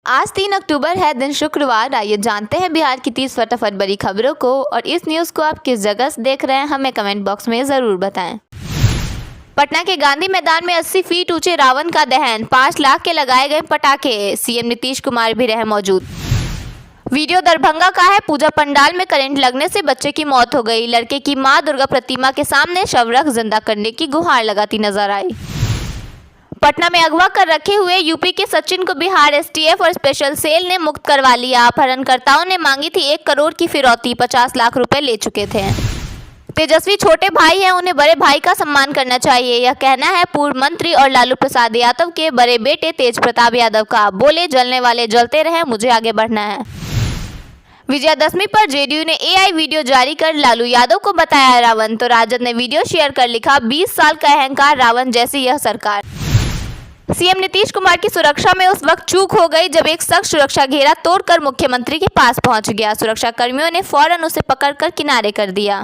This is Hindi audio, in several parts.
आज 3 अक्टूबर है, दिन शुक्रवार। आइए जानते हैं बिहार की 30 फटाफट बड़ी खबरों को। और इस न्यूज़ को आप किस जगह से देख रहे हैं, हमें कमेंट बॉक्स में ज़रूर बताएं। पटना के गांधी मैदान में 80 फीट ऊंचे रावण का दहन, 5 लाख के लगाए गए पटाखे। सीएम नीतीश कुमार भी रहे मौजूद। वीडियो दरभंगा का है। पूजा पंडाल में करंट लगने से बच्चे की मौत हो गई। लड़के की मां दुर्गा प्रतिमा के सामने शव रख जिंदा करने की गुहार लगाती नजर आई। पटना में अगवा कर रखे हुए यूपी के सचिन को बिहार एसटीएफ और स्पेशल सेल ने मुक्त करवा लिया। अपहरणकर्ताओं ने मांगी थी 1 करोड़ की फिरौती, 50 लाख रुपए ले चुके थे। तेजस्वी छोटे भाई हैं, उन्हें बड़े भाई का सम्मान करना चाहिए, यह कहना है पूर्व मंत्री और लालू प्रसाद यादव के बड़े बेटे तेज प्रताप यादव का। बोले, जलने वाले जलते रहे, मुझे आगे बढ़ना है। विजयादशमी पर जेडीयू ने एआई वीडियो जारी कर लालू यादव को बताया रावण, तो राजद ने वीडियो शेयर कर लिखा, 20 साल का अहंकार, रावण जैसी यह सरकार। सीएम नीतीश कुमार की सुरक्षा में उस वक्त चूक हो गई जब एक शख्स सुरक्षा घेरा तोड़कर मुख्यमंत्री के पास पहुंच गया। सुरक्षा कर्मियों ने फौरन उसे पकड़कर किनारे कर दिया।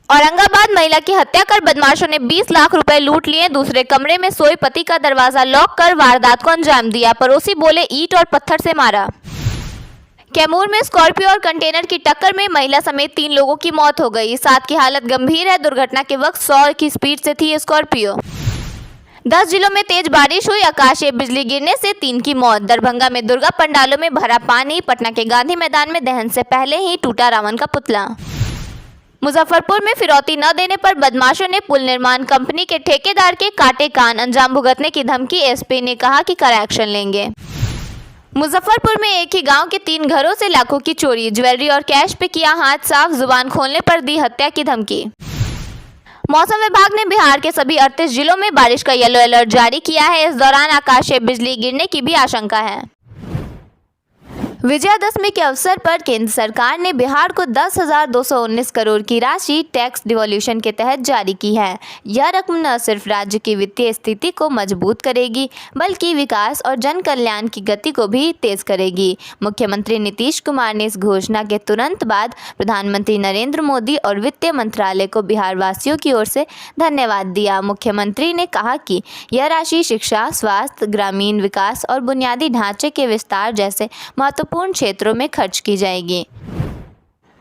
औरंगाबाद महिला की हत्या कर बदमाशों ने 20 लाख रुपए लूट लिए। दूसरे कमरे में सोए पति का दरवाजा लॉक कर वारदात को अंजाम दिया। पड़ोसी बोले, ईंट और पत्थर से मारा। कैमूर में स्कॉर्पियो और कंटेनर की टक्कर में महिला समेत 3 लोगों की मौत हो गई। 7 की हालत गंभीर है। दुर्घटना के वक्त 100 की स्पीड से थी स्कॉर्पियो। 10 जिलों में तेज बारिश हुई। आकाशीय बिजली गिरने से 3 की मौत। दरभंगा में दुर्गा पंडालों में भरा पानी। पटना के गांधी मैदान में दहन से पहले ही टूटा रावण का पुतला। मुजफ्फरपुर में फिरौती न देने पर बदमाशों ने पुल निर्माण कंपनी के ठेकेदार के काटे कान, अंजाम भुगतने की धमकी। एसपी ने कहा कि कड़ा एक्शन लेंगे। मुजफ्फरपुर में एक ही गांव के 3 घरों से लाखों की चोरी। ज्वेलरी और कैश पे किया हाथ साफ, जुबान खोलने पर दी हत्या की धमकी। मौसम विभाग ने बिहार के सभी 38 जिलों में बारिश का येलो अलर्ट जारी किया है। इस दौरान आकाशीय बिजली गिरने की भी आशंका है। विजयादशमी के अवसर पर केंद्र सरकार ने बिहार को 10,219 करोड़ की राशि टैक्स डिवॉल्यूशन के तहत जारी की है। यह रकम न सिर्फ राज्य की वित्तीय स्थिति को मजबूत करेगी, बल्कि विकास और जन कल्याण की गति को भी तेज करेगी। मुख्यमंत्री नीतीश कुमार ने इस घोषणा के तुरंत बाद प्रधानमंत्री नरेंद्र मोदी और वित्त मंत्रालय को बिहार वासियों की ओर से धन्यवाद दिया। मुख्यमंत्री ने कहा कि यह राशि शिक्षा, स्वास्थ्य, ग्रामीण विकास और बुनियादी ढांचे के विस्तार जैसे महत्वपूर्ण क्षेत्रों में खर्च की जाएगी।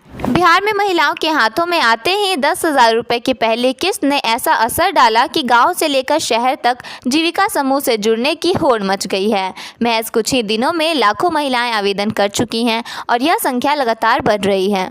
बिहार में महिलाओं के हाथों में आते ही 10,000 रुपए की पहली किस्त ने ऐसा असर डाला कि गांव से लेकर शहर तक जीविका समूह से जुड़ने की होड़ मच गई है। महज कुछ ही दिनों में लाखों महिलाएं आवेदन कर चुकी हैं और यह संख्या लगातार बढ़ रही है।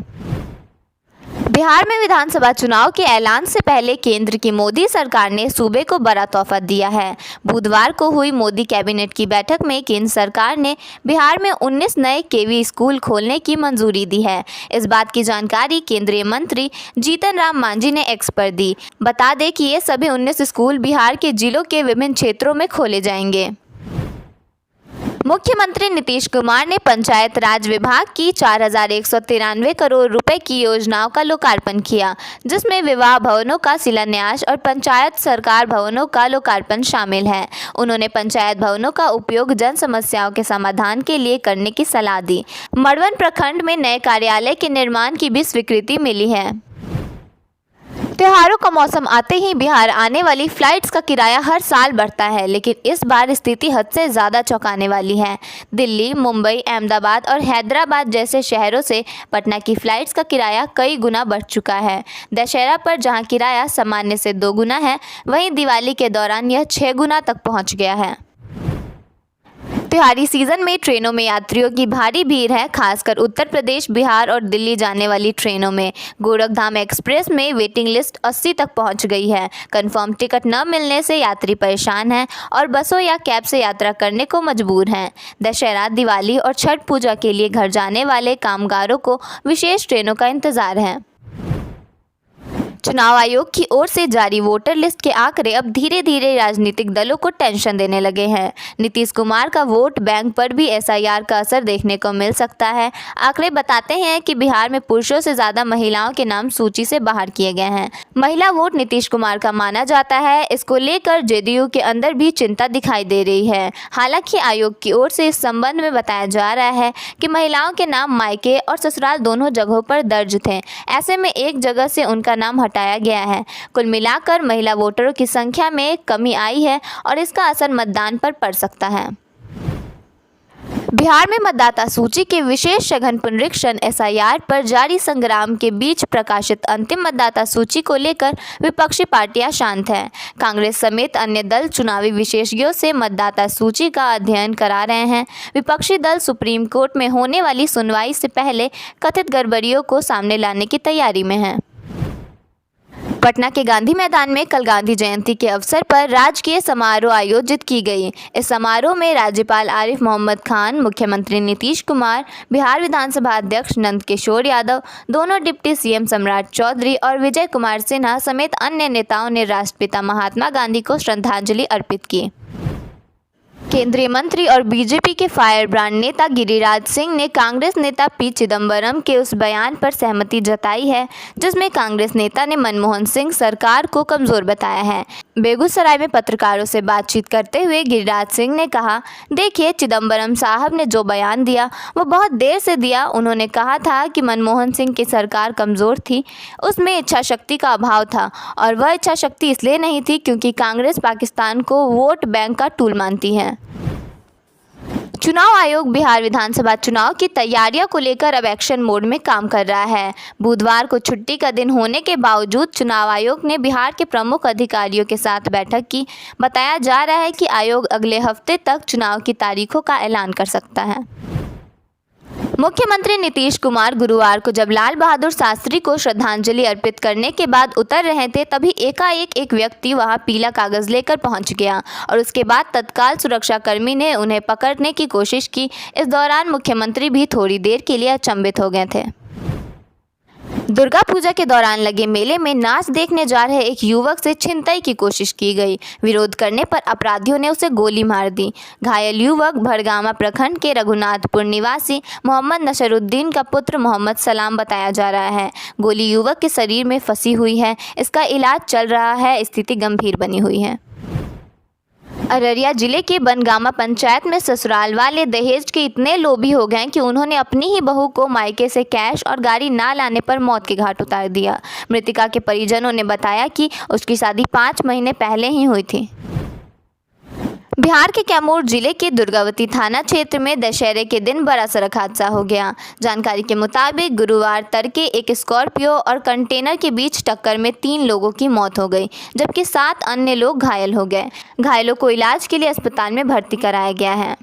बिहार में विधानसभा चुनाव के ऐलान से पहले केंद्र की मोदी सरकार ने सूबे को बड़ा तोहफा दिया है। बुधवार को हुई मोदी कैबिनेट की बैठक में केंद्र सरकार ने बिहार में 19 नए केवी स्कूल खोलने की मंजूरी दी है। इस बात की जानकारी केंद्रीय मंत्री जीतन राम मांझी ने एक्स पर दी। बता दें कि ये सभी 19 स्कूल बिहार के जिलों के विभिन्न क्षेत्रों में खोले जाएंगे। मुख्यमंत्री नीतीश कुमार ने पंचायत राज विभाग की 4,193 करोड़ रुपए की योजनाओं का लोकार्पण किया, जिसमें विवाह भवनों का शिलान्यास और पंचायत सरकार भवनों का लोकार्पण शामिल है। उन्होंने पंचायत भवनों का उपयोग जन समस्याओं के समाधान के लिए करने की सलाह दी। मड़वन प्रखंड में नए कार्यालय के निर्माण की भी स्वीकृति मिली है। त्योहारों का मौसम आते ही बिहार आने वाली फ्लाइट्स का किराया हर साल बढ़ता है, लेकिन इस बार स्थिति हद से ज़्यादा चौंकाने वाली है। दिल्ली, मुंबई, अहमदाबाद और हैदराबाद जैसे शहरों से पटना की फ्लाइट्स का किराया कई गुना बढ़ चुका है। दशहरा पर जहां किराया सामान्य से 2 गुना है, वहीं दिवाली के दौरान यह 6 गुना तक पहुंच गया है। त्योहारी सीजन में ट्रेनों में यात्रियों की भारी भीड़ है, खासकर उत्तर प्रदेश, बिहार और दिल्ली जाने वाली ट्रेनों में। गोरखधाम एक्सप्रेस में वेटिंग लिस्ट 80 तक पहुंच गई है। कंफर्म टिकट न मिलने से यात्री परेशान हैं और बसों या कैब से यात्रा करने को मजबूर हैं। दशहरा, दिवाली और छठ पूजा के लिए घर जाने वाले कामगारों को विशेष ट्रेनों का इंतजार है। चुनाव आयोग की ओर से जारी वोटर लिस्ट के आंकड़े अब धीरे धीरे राजनीतिक दलों को टेंशन देने लगे हैं। नीतीश कुमार का वोट बैंक पर भी एसआईआर का असर देखने को मिल सकता है। आंकड़े बताते हैं कि बिहार में पुरुषों से ज्यादा महिलाओं के नाम सूची से बाहर किए गए हैं। महिला वोट नीतीश कुमार का माना जाता है। इसको लेकर जेडीयू के अंदर भी चिंता दिखाई दे रही है। हालांकि आयोग की ओर से इस संबंध में बताया जा रहा है कि महिलाओं के नाम मायके और ससुराल दोनों जगहों पर दर्ज थे। ऐसे में एक जगह से उनका नाम हटाया गया है। कुल मिलाकर महिला वोटरों की संख्या में कमी आई है और इसका असर मतदान पर पड़ सकता है। बिहार में मतदाता सूची के विशेष सघन पुनरीक्षण SIR पर जारी संग्राम के बीच प्रकाशित अंतिम मतदाता सूची को लेकर विपक्षी पार्टियां शांत हैं। कांग्रेस समेत अन्य दल चुनावी विशेषज्ञों से मतदाता सूची का अध्ययन करा रहे हैं। विपक्षी दल सुप्रीम कोर्ट में होने वाली सुनवाई से पहले कथित गड़बड़ियों को सामने लाने की तैयारी में है। पटना के गांधी मैदान में कल गांधी जयंती के अवसर पर राजकीय समारोह आयोजित की गई। इस समारोह में राज्यपाल आरिफ मोहम्मद खान, मुख्यमंत्री नीतीश कुमार, बिहार विधानसभा अध्यक्ष नंद किशोर यादव, दोनों डिप्टी CM सम्राट चौधरी और विजय कुमार सिन्हा समेत अन्य नेताओं ने राष्ट्रपिता महात्मा गांधी को श्रद्धांजलि अर्पित की। केंद्रीय मंत्री और बीजेपी के फायर ब्रांड नेता गिरिराज सिंह ने कांग्रेस नेता P चिदंबरम के उस बयान पर सहमति जताई है जिसमें कांग्रेस नेता ने मनमोहन सिंह सरकार को कमजोर बताया है। बेगूसराय में पत्रकारों से बातचीत करते हुए गिरिराज सिंह ने कहा, देखिए, चिदंबरम साहब ने जो बयान दिया वो बहुत देर से दिया। उन्होंने कहा था कि मनमोहन सिंह की सरकार कमज़ोर थी, उसमें इच्छा शक्ति का अभाव था, और वह इच्छा शक्ति इसलिए नहीं थी क्योंकि कांग्रेस पाकिस्तान को वोट बैंक का टूल मानती है। चुनाव आयोग बिहार विधानसभा चुनाव की तैयारियों को लेकर अब एक्शन मोड में काम कर रहा है। बुधवार को छुट्टी का दिन होने के बावजूद चुनाव आयोग ने बिहार के प्रमुख अधिकारियों के साथ बैठक की। बताया जा रहा है कि आयोग अगले हफ्ते तक चुनाव की तारीखों का ऐलान कर सकता है। मुख्यमंत्री नीतीश कुमार गुरुवार को जब लाल बहादुर शास्त्री को श्रद्धांजलि अर्पित करने के बाद उतर रहे थे, तभी एकाएक एक व्यक्ति वहां पीला कागज लेकर पहुंच गया और उसके बाद तत्काल सुरक्षाकर्मी ने उन्हें पकड़ने की कोशिश की। इस दौरान मुख्यमंत्री भी थोड़ी देर के लिए अचंभित हो गए थे। दुर्गा पूजा के दौरान लगे मेले में नाच देखने जा रहे एक युवक से छिनतई की कोशिश की गई। विरोध करने पर अपराधियों ने उसे गोली मार दी। घायल युवक भड़गामा प्रखंड के रघुनाथपुर निवासी मोहम्मद नसरुद्दीन का पुत्र मोहम्मद सलाम बताया जा रहा है। गोली युवक के शरीर में फंसी हुई है, इसका इलाज चल रहा है, स्थिति गंभीर बनी हुई है। अररिया जिले के बनगामा पंचायत में ससुराल वाले दहेज के इतने लोभी हो गए कि उन्होंने अपनी ही बहू को मायके से कैश और गाड़ी ना लाने पर मौत के घाट उतार दिया। मृतका के परिजनों ने बताया कि उसकी शादी 5 महीने पहले ही हुई थी। बिहार के कैमूर जिले के दुर्गावती थाना क्षेत्र में दशहरे के दिन बड़ा सड़क हादसा हो गया। जानकारी के मुताबिक गुरुवार तड़के एक स्कॉर्पियो और कंटेनर के बीच टक्कर में 3 लोगों की मौत हो गई, जबकि 7 अन्य लोग घायल हो गए। घायलों को इलाज के लिए अस्पताल में भर्ती कराया गया है।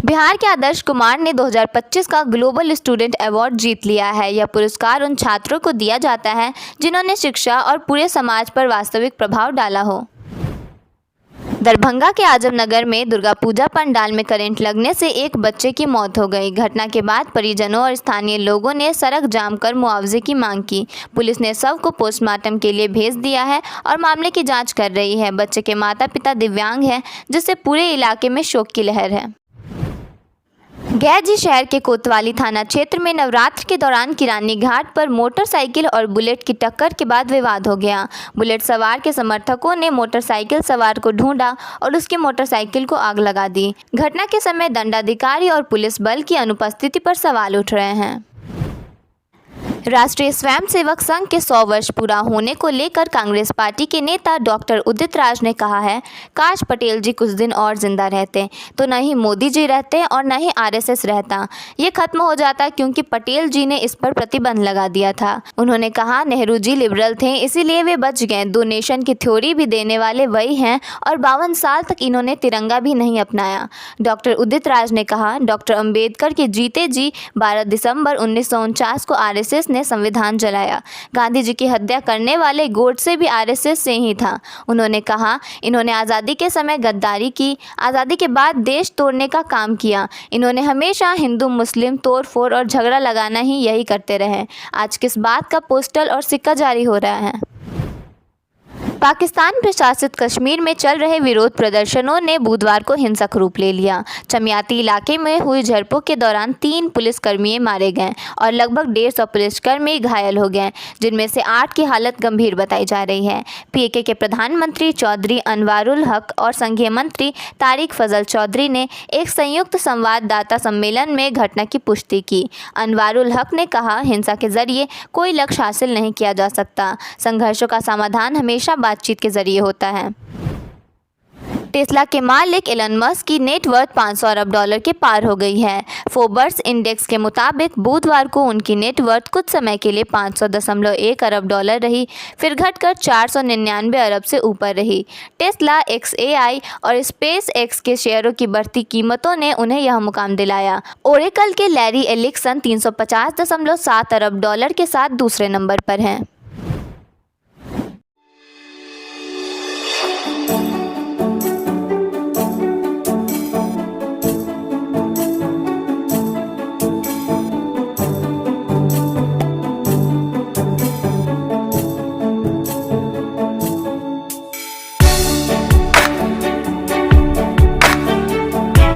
बिहार के आदर्श कुमार ने 2025 का ग्लोबल स्टूडेंट अवार्ड जीत लिया है। यह पुरस्कार उन छात्रों को दिया जाता है जिन्होंने शिक्षा और पूरे समाज पर वास्तविक प्रभाव डाला हो। दरभंगा के आजमनगर में दुर्गा पूजा पंडाल में करंट लगने से एक बच्चे की मौत हो गई। घटना के बाद परिजनों और स्थानीय लोगों ने सड़क जाम कर मुआवजे की मांग की। पुलिस ने शव को पोस्टमार्टम के लिए भेज दिया है और मामले की जांच कर रही है। बच्चे के माता पिता दिव्यांग हैं, जिससे पूरे इलाके में शोक की लहर है। गैजी शहर के कोतवाली थाना क्षेत्र में नवरात्र के दौरान किरानी घाट पर मोटरसाइकिल और बुलेट की टक्कर के बाद विवाद हो गया। बुलेट सवार के समर्थकों ने मोटरसाइकिल सवार को ढूंढा और उसकी मोटरसाइकिल को आग लगा दी। घटना के समय दंडाधिकारी और पुलिस बल की अनुपस्थिति पर सवाल उठ रहे हैं। राष्ट्रीय स्वयंसेवक संघ के 100 वर्ष पूरा होने को लेकर कांग्रेस पार्टी के नेता डॉक्टर उदित राज ने कहा है, काश पटेल जी कुछ दिन और जिंदा रहते तो न ही मोदी जी रहते और न ही आरएसएस रहता। ये खत्म हो जाता क्योंकि पटेल जी ने इस पर प्रतिबंध लगा दिया था। उन्होंने कहा, नेहरू जी लिबरल थे इसीलिए वे बच गए। 2 नेशन की थ्योरी भी देने वाले वही हैं और 52 साल तक इन्होंने तिरंगा भी नहीं अपनाया। डॉक्टर उदित राज ने कहा, डॉक्टर अम्बेडकर के जीते जी 12 दिसंबर 1949 को आरएसएस ने संविधान जलाया। गांधी जी की हत्या करने वाले गोडसे भी आरएसएस से ही था। उन्होंने कहा, इन्होंने आज़ादी के समय गद्दारी की, आज़ादी के बाद देश तोड़ने का काम किया। इन्होंने हमेशा हिंदू मुस्लिम तोड़-फोड़ और झगड़ा लगाना ही यही करते रहे। आज किस बात का पोस्टल और सिक्का जारी हो रहा है? पाकिस्तान प्रशासित कश्मीर में चल रहे विरोध प्रदर्शनों ने बुधवार को हिंसक रूप ले लिया। चमियाती इलाके में हुई झड़पों के दौरान 3 पुलिसकर्मी मारे गए और लगभग 150 पुलिसकर्मी घायल हो गए, जिनमें से 8 की हालत गंभीर बताई जा रही है। पीएके के प्रधानमंत्री चौधरी अनवारुल हक और संघीय मंत्री तारिक फजल चौधरी ने एक संयुक्त संवाददाता सम्मेलन में घटना की पुष्टि की। अनवारुल हक ने कहा, हिंसा के जरिए कोई लक्ष्य हासिल नहीं किया जा सकता। संघर्षों का समाधान हमेशा बातचीत के जरिए होता है। टेस्ला के मालिक एलन मस्क की नेटवर्थ 500 अरब डॉलर के पार हो गई है। फोर्ब्स इंडेक्स के मुताबिक बुधवार को उनकी नेटवर्थ कुछ समय के लिए 500.1 अरब डॉलर रही, फिर घटकर 499 अरब से ऊपर रही। टेस्ला, XAI और स्पेस एक्स के शेयरों की बढ़ती कीमतों ने उन्हें यह मुकाम दिलाया। ओरेकल के लैरी एलिक्सन 350.7 अरब डॉलर के साथ दूसरे नंबर पर हैं।